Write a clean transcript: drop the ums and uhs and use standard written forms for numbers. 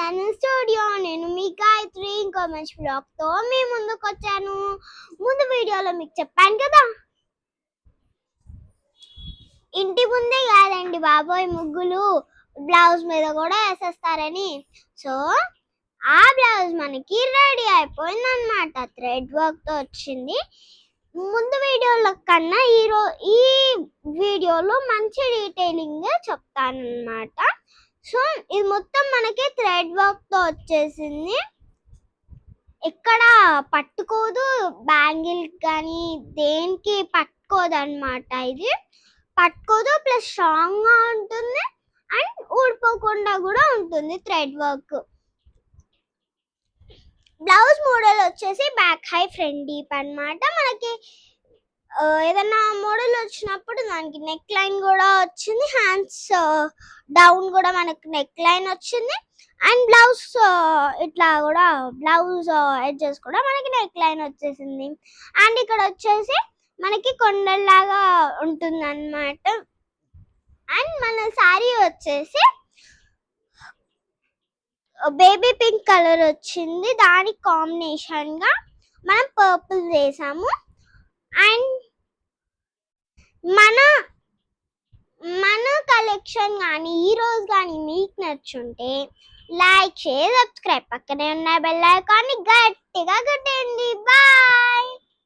Channel studio. నేను మీ గాయత్రి ఇంకో మంచి బ్లాగ్తో మీ ముందుకు వచ్చాను. ముందు వీడియోలో మీకు చెప్పాను కదా, ఇంటి ముందే కాదండి బాబోయ్ ముగ్గులు బ్లౌజ్ మీద కూడా వేసేస్తారని. సో ఆ బ్లౌజ్ మనకి రెడీ అయిపోయింది అనమాట. థ్రెడ్ వర్క్తో వచ్చింది. ముందు వీడియోల కన్నా ఈ వీడియోలో మంచి డీటెయిలింగ్ చెప్తాను అనమాట. సో ఇది మొత్తం మనకి థ్రెడ్ వర్క్తో వచ్చేసింది. ఎక్కడ పట్టుకోదు, బ్యాంగిల్ కానీ దేనికి పట్టుకోదు అనమాట. ఇది పట్టుకోదు, ప్లస్ స్ట్రాంగ్గా ఉంటుంది అండ్ ఊడిపోకుండా కూడా ఉంటుంది థ్రెడ్ వర్క్. బ్లౌజ్ మోడల్ వచ్చేసి బ్యాక్ హై ఫ్రంట్ డీప్ అనమాట. మనకి ఏదైనా మోడల్ వచ్చినప్పుడు దానికి నెక్ లైన్ కూడా వచ్చింది, హ్యాండ్స్ డౌన్ కూడా మనకి నెక్ లైన్ వచ్చింది అండ్ బ్లౌజ్ ఇట్లా కూడా బ్లౌజ్ ఎడ్జెస్ కూడా మనకి నెక్ లైన్ వచ్చేసింది. అండ్ ఇక్కడ వచ్చేసి మనకి కొండల్లాగా ఉంటుంది అన్నమాట. అండ్ మన శారీ వచ్చేసి బేబీ పింక్ కలర్ వచ్చింది, దానికి కాంబినేషన్గా మనం పర్పుల్ వేసాము. అండ్ మన కలెక్షన్ కానీ ఈరోజు కానీ మీకు నచ్చుంటే లైక్, షేర్, సబ్స్క్రైబ్, పక్కనే ఉన్న బెల్ ఐకాన్ని గట్టిగా కొట్టండి. బాయ్.